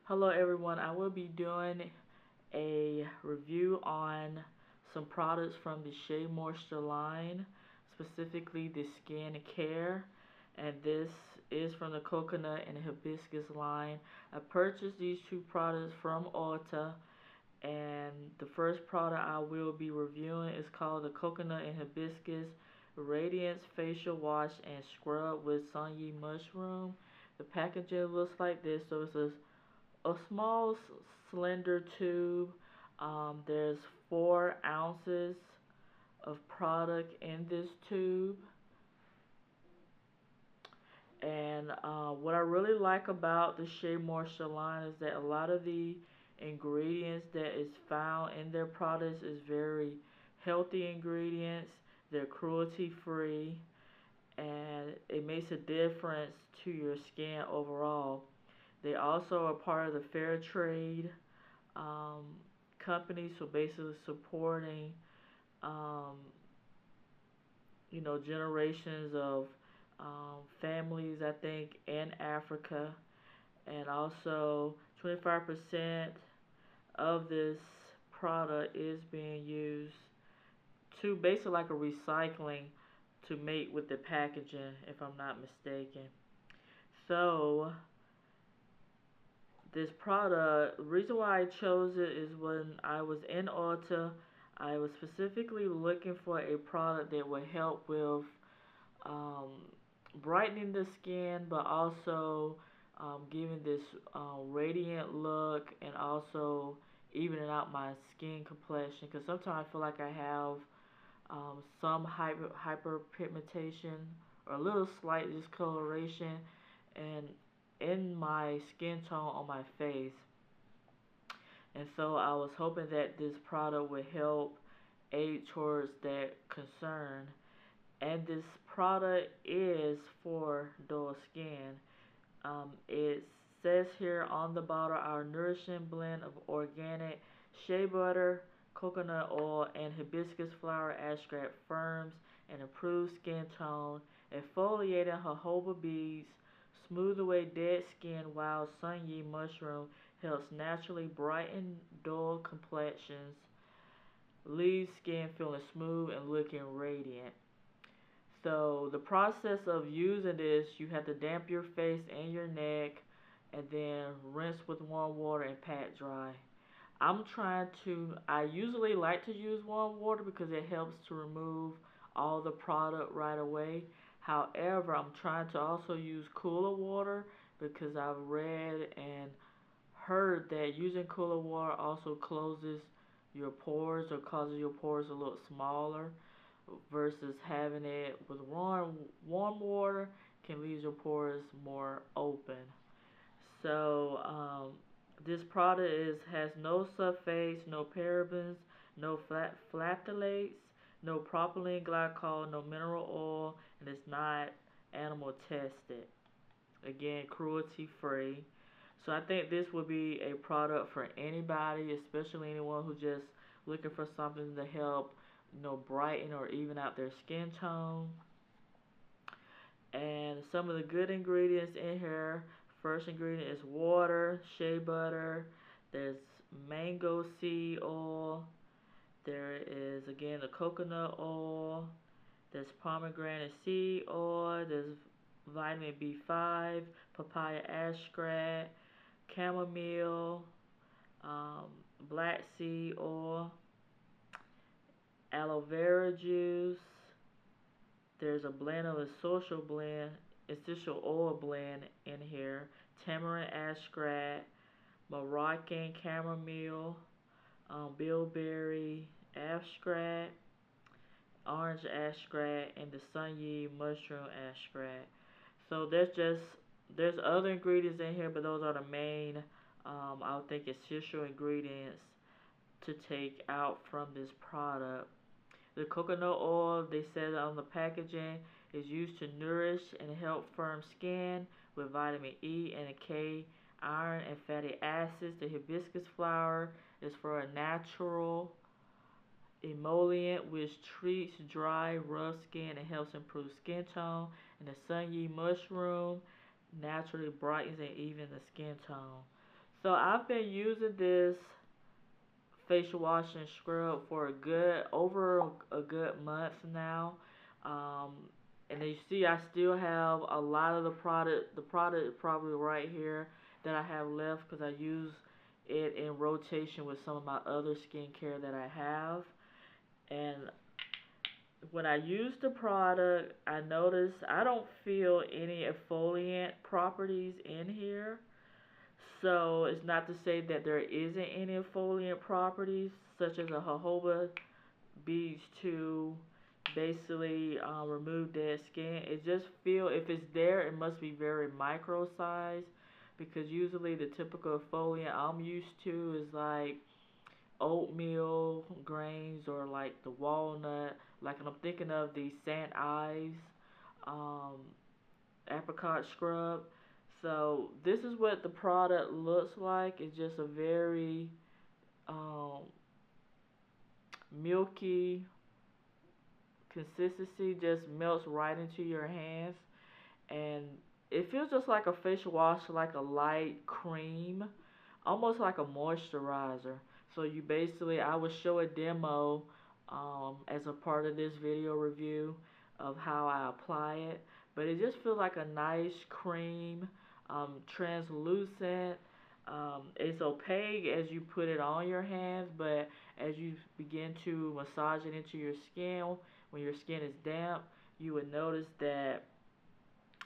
Hello everyone, I will be doing a review on some products from the Shea Moisture line, specifically the Skin Care, and this is from the Coconut and Hibiscus line. I purchased these two products from Ulta, and the first product I will be reviewing is called the Coconut and Hibiscus Radiance Facial Wash and Scrub with Songyi Mushroom. The packaging looks like this, so it's a small slender tube. There's 4 ounces of product in this tube. And what I really like about the Shea Moisture line is that a lot of the ingredients that is found in their products is very healthy ingredients. They're cruelty free, and it makes a difference to your skin overall. They also are part of the fair trade um, company, so basically supporting, um, generations of families, I think, in Africa, and also 25% of this product is being used to basically like a recycling to mate with the packaging, if I'm not mistaken. So this product, the reason why I chose it is when I was in Ulta, I was specifically looking for a product that would help with um, brightening the skin, but also giving this radiant look, and also evening out my skin complexion. Because sometimes I feel like I have some hyperpigmentation or a little slight discoloration, and in my skin tone on my face. And so I was hoping that this product would help aid towards that concern. And this product is for dull skin. It says here on the bottle, our nourishing blend of organic shea butter, coconut oil, and hibiscus flower extract firms and improves skin tone, exfoliating jojoba beads, smooth away dead skin, while Songyi mushroom helps naturally brighten dull complexions, leaves skin feeling smooth and looking radiant. So the process of using this, you have to damp your face and your neck, and then rinse with warm water and pat dry. I usually like to use warm water because it helps to remove all the product right away. However, I'm trying to also use cooler water because I've read and heard that using cooler water also closes your pores or causes your pores a little smaller, versus having it with warm water can leave your pores more open. So this product has no sulfates, no parabens, no phthalates, no propylene glycol, no mineral oil, and it's not animal tested. Again, cruelty free. So I think this would be a product for anybody, especially anyone who's just looking for something to help, brighten or even out their skin tone. And some of the good ingredients in here. First ingredient is water, shea butter. There's mango seed oil. There is again the coconut oil. There's pomegranate seed oil. There's vitamin B5, papaya extract, chamomile, black seed oil, aloe vera juice. There's a blend of essential oil blend in here, tamarind extract, Moroccan chamomile, bilberry extract, orange extract, and the Songyi mushroom extract. So there's other ingredients in here, but those are the main, I would think, essential ingredients to take out from this product. The coconut oil, they said on the packaging, is used to nourish and help firm skin with vitamin E and K, iron and fatty acids. The hibiscus flower is for a natural emollient which treats dry, rough skin and helps improve skin tone. And the Songyi mushroom naturally brightens and evens the skin tone. So I've been using this facial wash and scrub for a good over a good month now. Um, and you see, I still have a lot of the product. The product is probably right here that I have left because I use it in rotation with some of my other skincare that I have. And when I use the product, I notice I don't feel any exfoliant properties in here. So it's not to say that there isn't any exfoliant properties, such as a jojoba beads to basically remove dead skin. It just feel if it's there, it must be very micro size, because usually the typical exfoliant I'm used to is like oatmeal grains or like the walnut. Like I'm thinking of the St. Ives um, apricot scrub. So this is what the product looks like. It's just a very um, milky consistency, just melts right into your hands, and it feels just like a facial wash, like a light cream, almost like a moisturizer. So you basically, I will show a demo as a part of this video review of how I apply it, but it just feels like a nice cream, translucent. It's opaque as you put it on your hands, but as you begin to massage it into your skin, when your skin is damp, you would notice that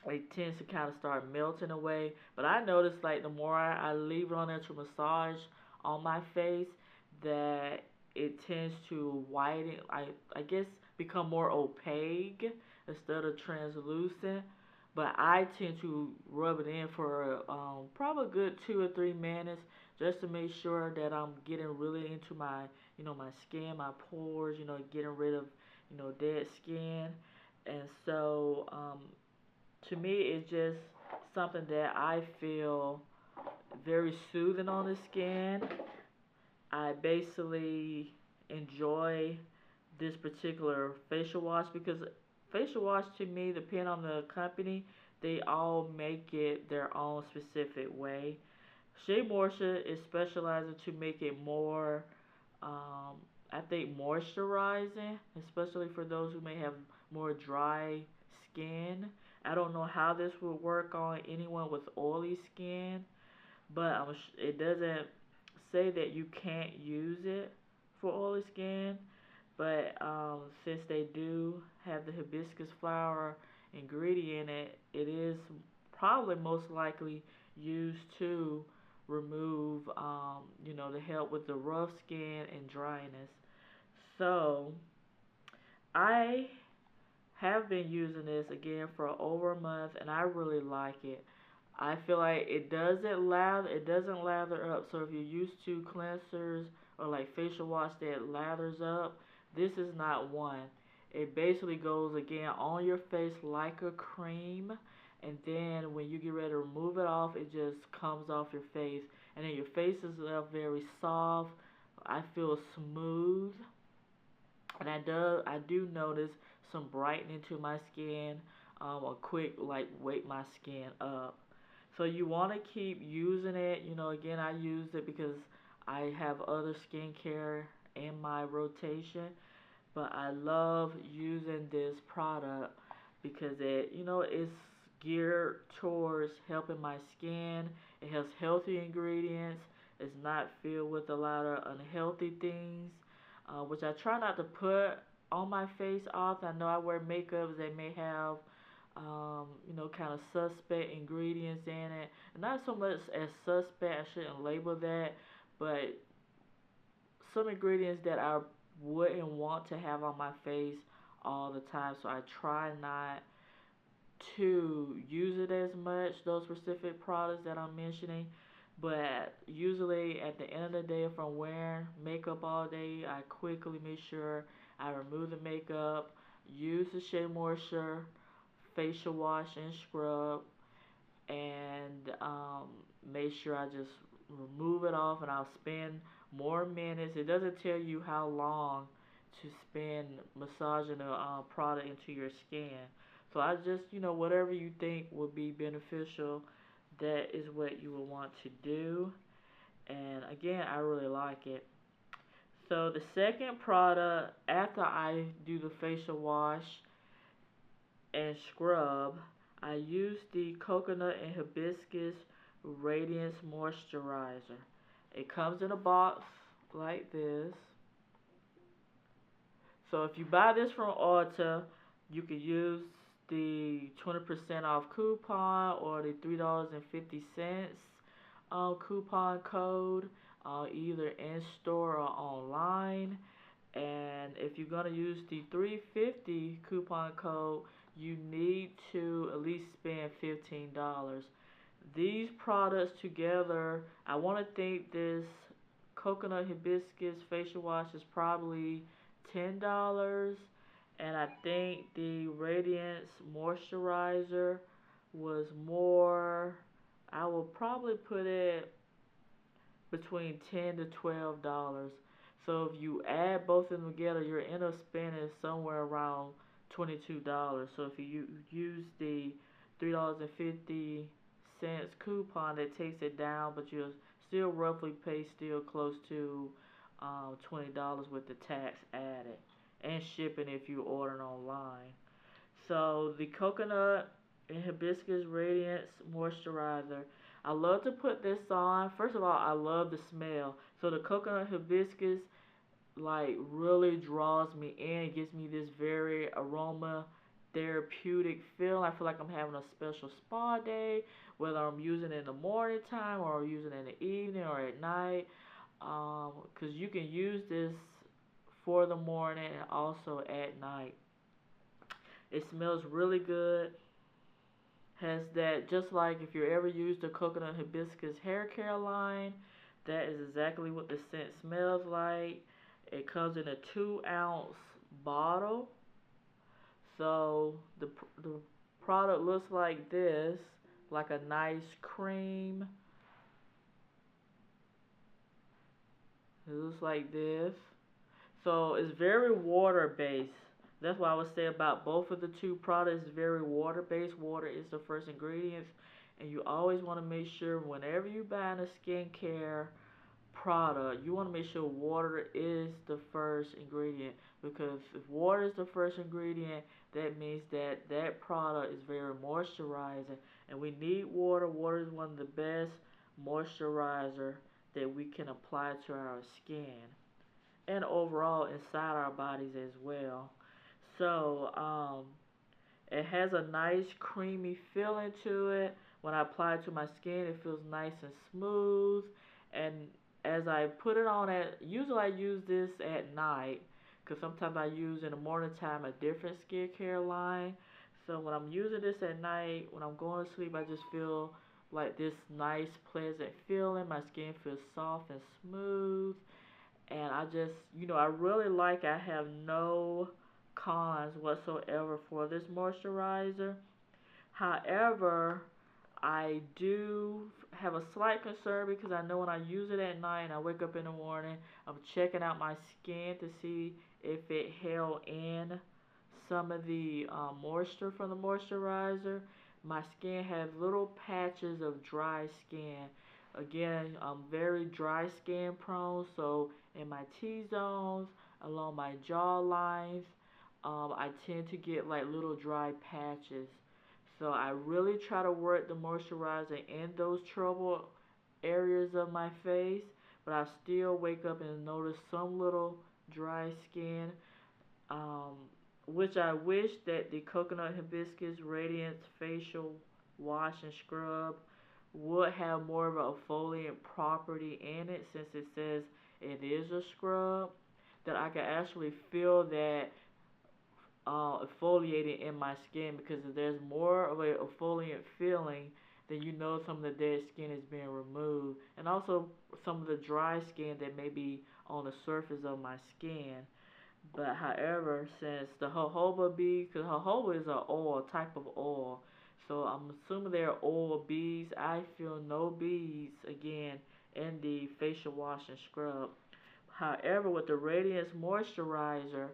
it tends to kind of start melting away. But I notice like the more I leave it on there to massage on my face, that it tends to whiten, I guess become more opaque instead of translucent. But I tend to rub it in for probably a good 2 or 3 minutes just to make sure that I'm getting really into my, my skin, my pores, getting rid of, dead skin. And so, to me, it's just something that I feel very soothing on the skin. I basically enjoy this particular facial wash because facial wash to me, depending on the company, they all make it their own specific way. Shea Moisture is specializing to make it more, I think, moisturizing, especially for those who may have more dry skin. I don't know how this would work on anyone with oily skin, but it doesn't say that you can't use it for oily skin. But since they do have the hibiscus flower ingredient in it, it is probably most likely used to remove, to help with the rough skin and dryness. So I have been using this again for over a month, and I really like it. I feel like it doesn't lather up. So if you're used to cleansers or like facial wash that lathers up, this is not one. It basically goes again on your face like a cream, and then when you get ready to remove it off, it just comes off your face, and then your face is left very soft. I feel smooth, and I do notice some brightening to my skin, a quick like wake my skin up. So you want to keep using it. Again, I use it because I have other skincare in my rotation, but I love using this product because it's geared towards helping my skin. It has healthy ingredients. It's not filled with a lot of unhealthy things, which I try not to put on my face often. I know I wear makeups that may have, kind of suspect ingredients in it. And not so much as suspect, I shouldn't label that, but some ingredients that I wouldn't want to have on my face all the time. So I try not to use it as much, those specific products that I'm mentioning. But usually at the end of the day, if I'm wearing makeup all day, I quickly make sure I remove the makeup, use the Shea Moisture facial wash and scrub, and make sure I just remove it off, and I'll spend more minutes. It doesn't tell you how long to spend massaging the product into your skin. So I just, whatever you think would be beneficial, that is what you will want to do. And again, I really like it. So the second product after I do the facial wash and scrub, I use the Coconut and Hibiscus Radiance Moisturizer. It comes in a box like this. So if you buy this from Ulta, you can use the 20% off coupon or the $3.50 coupon code, either in store or online. And if you're gonna use the 350 coupon code, you need to at least spend $15. These products together, I want to think this coconut hibiscus facial wash is probably $10, and I think the Radiance moisturizer was more. I will probably put it between $10 to $12. So if you add both of them together, you're end up spending somewhere around $22. So if you use the $3.50 coupon, that takes it down, but you'll still roughly pay still close to $20 with the tax added and shipping if you order online. So the coconut and hibiscus radiance moisturizer. I love to put this on. First of all, I love the smell. So the coconut hibiscus like really draws me in. It gives me this very aroma therapeutic feel. I feel like I'm having a special spa day, whether I'm using it in the morning time or using it in the evening or at night. Because you can use this for the morning and also at night. It smells really good. Has that, just like if you ever used the coconut hibiscus hair care line, that is exactly what the scent smells like. It comes in a 2-ounce bottle. So the product looks like this, like a nice cream. It looks like this. So it's very water based. That's why I would say about both of the two products, very water based. Water is the first ingredient, and you always want to make sure whenever you're buying a skincare product, you want to make sure water is the first ingredient, because if water is the first ingredient, that means that that product is very moisturizing, and we need water. Water is one of the best moisturizer that we can apply to our skin and overall inside our bodies as well. So it has a nice creamy feeling to it. When I apply it to my skin, it feels nice and smooth. And as I put it on, usually I use this at night, because sometimes I use in the morning time a different skincare line. So when I'm using this at night, when I'm going to sleep, I just feel like this nice pleasant feeling. My skin feels soft and smooth. And I just, I really like, I have no cons whatsoever for this moisturizer. However, I do have a slight concern, because I know when I use it at night and I wake up in the morning, I'm checking out my skin to see if it held in some of the moisture from the moisturizer. My skin has little patches of dry skin. Again, I'm very dry skin prone, so in my T-zones, along my jaw lines, I tend to get like little dry patches. So I really try to work the moisturizer in those trouble areas of my face, but I still wake up and notice some little dry skin, um, which I wish that the Coconut Hibiscus Radiance Facial Wash and Scrub would have more of a exfoliant property in it, since it says it is a scrub, that I can actually feel that exfoliating in my skin, because if there's more of a exfoliant feeling, then you know some of the dead skin is being removed, and also some of the dry skin that may be on the surface of my skin. But however, since the jojoba bees, because jojoba is an oil, type of oil, so I'm assuming there are oil bees. I feel no bees again in the facial wash and scrub. However, with the Radiance Moisturizer,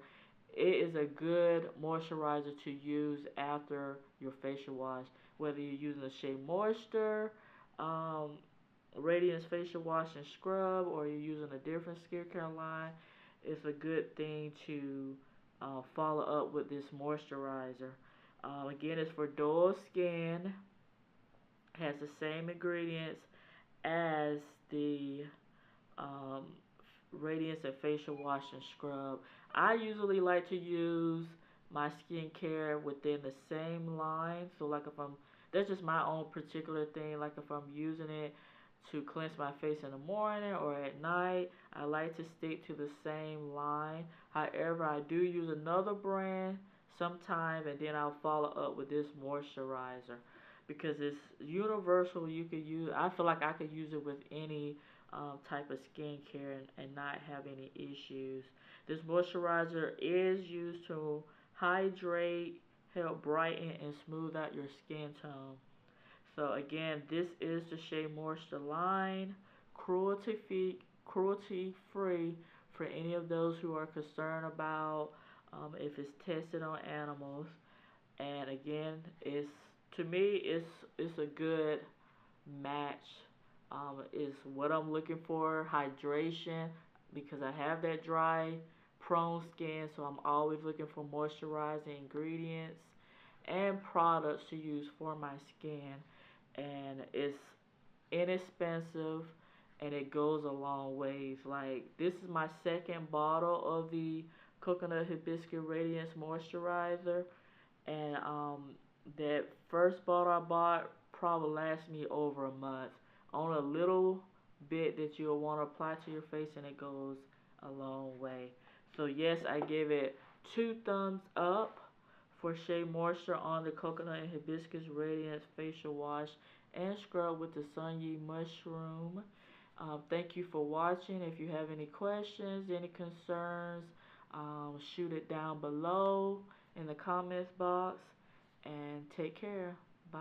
it is a good moisturizer to use after your facial wash. Whether you're using a Shea Moisture, um, Radiance facial wash and scrub, or you're using a different skincare line, it's a good thing to follow up with this moisturizer. Again, it's for dull skin, has the same ingredients as the um, Radiance and facial wash and scrub. I usually like to use my skincare within the same line. So like if I'm, that's just my own particular thing. Like if I'm using it to cleanse my face in the morning or at night, I like to stick to the same line. However, I do use another brand sometime, and then I'll follow up with this moisturizer because it's universal. You could use. I feel like I could use it with any type of skincare and not have any issues. This moisturizer is used to hydrate, help brighten, and smooth out your skin tone. So again, this is the Shea Moisture line, cruelty free for any of those who are concerned about if it's tested on animals. And again, it's to me, it's a good match. Is what I'm looking for. Hydration, because I have that dry, prone skin, so I'm always looking for moisturizing ingredients and products to use for my skin. And it's inexpensive and it goes a long ways. Like, this is my second bottle of the Coconut Hibiscus Radiance Moisturizer, and that first bottle I bought probably lasts me over a month on a little bit that you'll want to apply to your face, and it goes a long way. So yes, I give it 2 thumbs up for Shea Moisture on the Coconut and Hibiscus Radiance Facial Wash and Scrub with the Songyi Mushroom. Thank you for watching. If you have any questions, any concerns, shoot it down below in the comments box. And take care. Bye.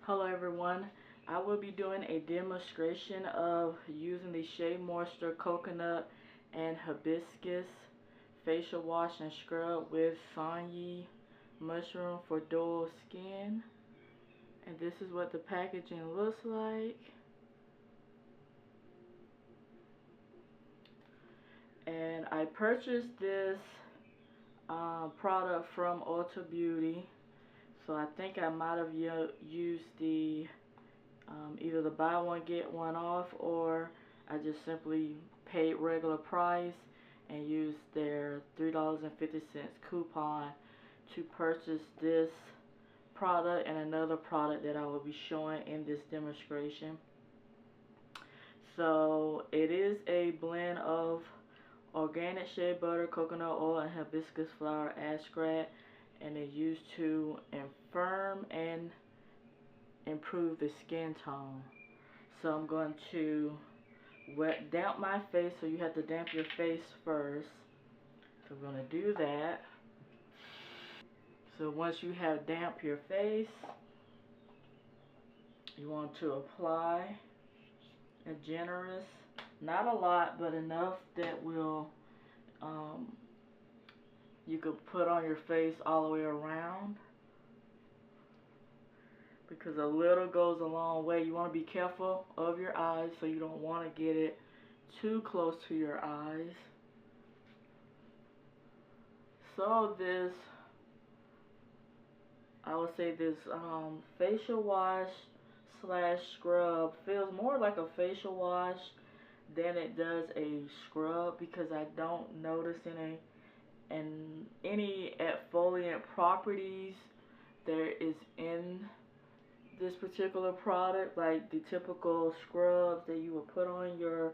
Hello everyone. I will be doing a demonstration of using the Shea Moisture Coconut and Hibiscus Facial Wash and Scrub with Songyi Mushroom for dull skin. And this is what the packaging looks like. And I purchased this product from Ulta Beauty. So I think I might have used the either the buy one get one off, or I just simply paid regular price and used their $3.50 coupon to purchase this product and another product that I will be showing in this demonstration. So it is a blend of organic shea butter, coconut oil, and hibiscus flower extract, and it's used to firm and improve the skin tone. So I'm going to damp my face, so you have to damp your face first. So we're going to do that. So once you have damped your face, you want to apply a generous, not a lot, but enough that will you could put on your face all the way around, because a little goes a long way. You want to be careful of your eyes, so you don't want to get it too close to your eyes. So this, I would say this facial wash slash scrub feels more like a facial wash than it does a scrub, because I don't notice any exfoliant properties there is in this particular product, like the typical scrubs that you would put on your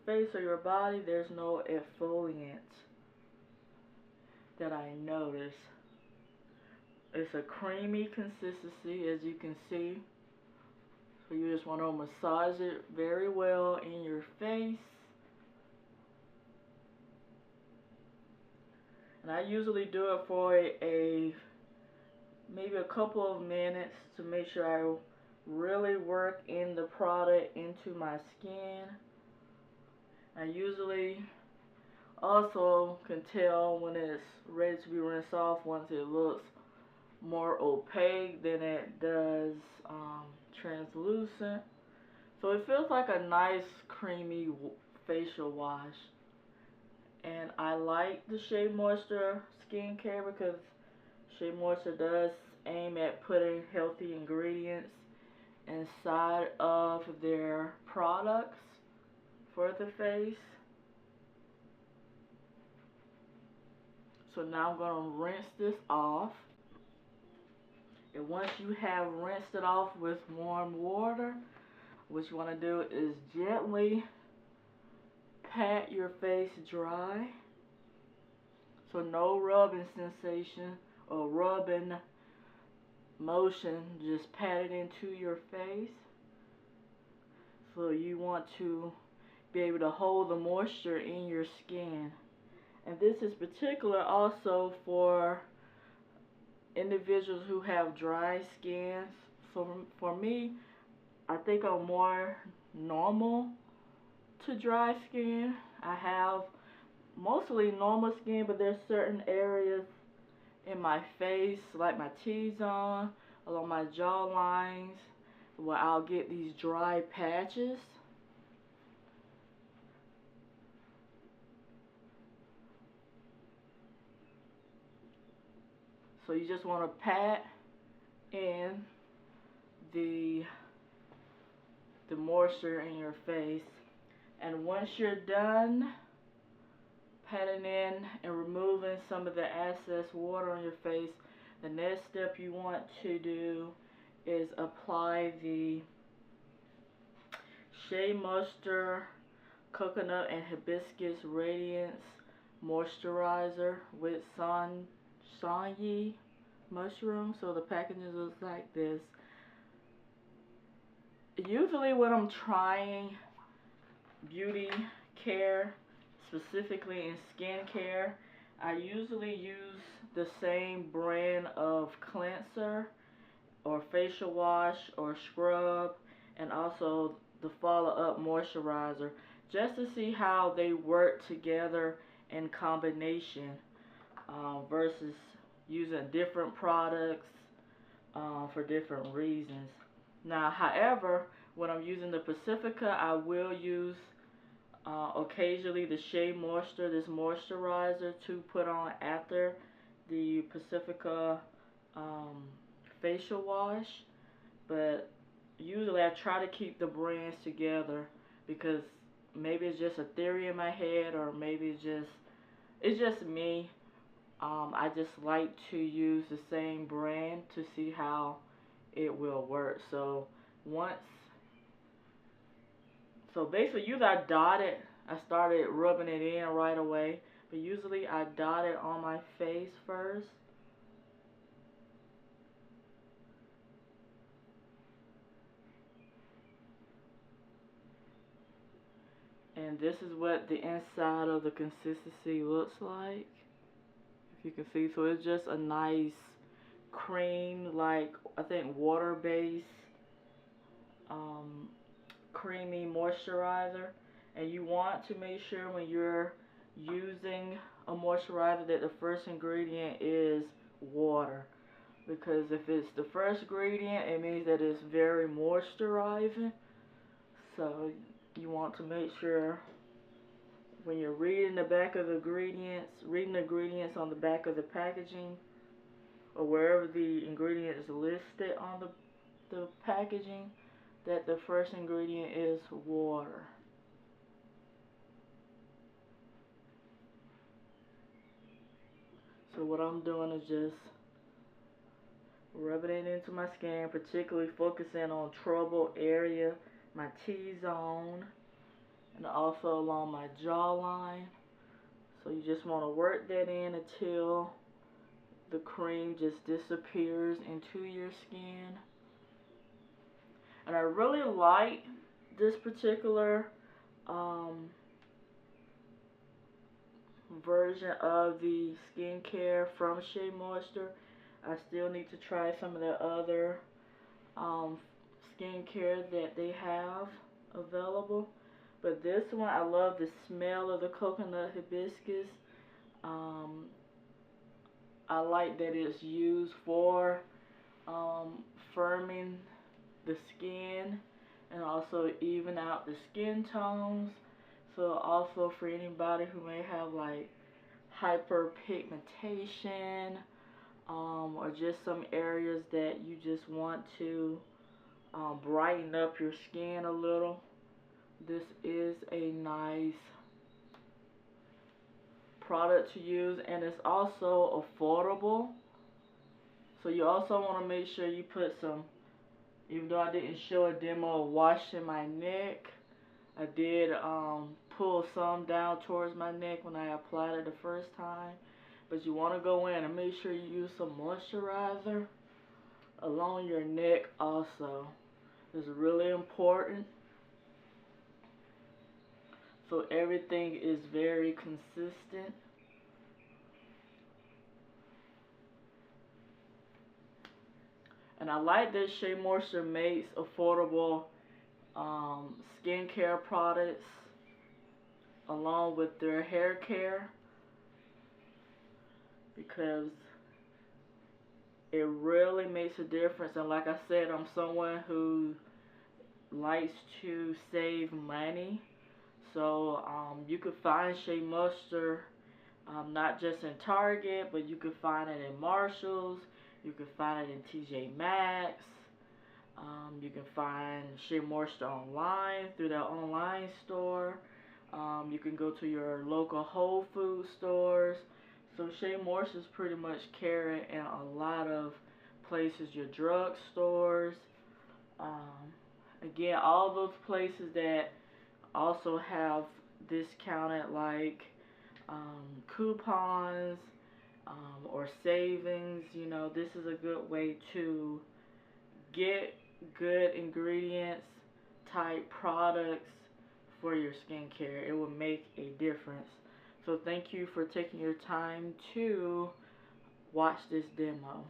face or your body. There's no exfoliants that I notice. It's a creamy consistency, as you can see. So you just want to massage it very well in your face. And I usually do it for maybe a couple of minutes to make sure I really work in the product into my skin. I usually also can tell when it's ready to be rinsed off once it looks more opaque than it does translucent. So it feels like a nice creamy facial wash. And I like the Shea Moisture skincare because Shea Moisture does aim at putting healthy ingredients inside of their products for the face. So now I'm going to rinse this off. And once you have rinsed it off with warm water, what you want to do is gently pat your face dry. So no rubbing sensation or rubbing motion, just pat it into your face. So you want to be able to hold the moisture in your skin. And this is particular also for individuals who have dry skin. So for me, I think I'm more normal to dry skin. I have mostly normal skin, but there's certain areas in my face, like my T-zone, along my jaw lines, where I'll get these dry patches. So you just want to pat in the moisture in your face. And once you're done patting in and removing some of the excess water on your face, the next step you want to do is apply the Shea Moisture Coconut and Hibiscus Radiance Moisturizer with Songyi mushroom. So the packaging looks like this. Usually when I'm trying beauty care, specifically in skincare, I usually use the same brand of cleanser or facial wash or scrub, and also the follow-up moisturizer, just to see how they work together in combination versus using different products for different reasons. Now, however, when I'm using the Pacifica, I will use occasionally the Shea Moisture, this moisturizer, to put on after the Pacifica facial wash. But usually I try to keep the brands together because maybe it's just a theory in my head, or maybe it's just me. I just like to use the same brand to see how it will work. So basically usually I dot it. I started rubbing it in right away, but usually I dot it on my face first. And this is what the inside of the consistency looks like. If you can see, so it's just a nice cream, like I think water-based creamy moisturizer. And you want to make sure when you're using a moisturizer that the first ingredient is water, because if it's the first ingredient, it means that it's very moisturizing. So you want to make sure when you're reading the back of the ingredients, reading the ingredients on the back of the packaging, or wherever the ingredient is listed on the packaging, that the first ingredient is water. So what I'm doing is just rubbing it into my skin, particularly focusing on troubled area, my T-zone, and also along my jawline. So you just want to work that in until the cream just disappears into your skin. And I really like this particular version of the skincare from Shea Moisture. I still need to try some of the other skincare that they have available. But this one, I love the smell of the coconut hibiscus. I like that it's used for firming the skin and also even out the skin tones. So also for anybody who may have like hyperpigmentation, or just some areas that you just want to brighten up your skin a little, this is a nice product to use, and it's also affordable. So you also want to make sure you put some, even though I didn't show a demo of washing my neck, I did pull some down towards my neck when I applied it the first time. But you want to go in and make sure you use some moisturizer along your neck also. It's really important. So everything is very consistent. And I like that Shea Moisture makes affordable skincare products along with their hair care, because it really makes a difference. And like I said, I'm someone who likes to save money. So you could find Shea Moisture not just in Target, but you could find it in Marshalls. You can find it in TJ Maxx. You can find Shea Moisture online through their online store. You can go to your local Whole Food stores. So Shea Moisture is pretty much carried in a lot of places, your drug stores. Again, all those places that also have discounted like coupons or savings. You know, this is a good way to get good ingredients type products for your skincare. It will make a difference. So thank you for taking your time to watch this demo.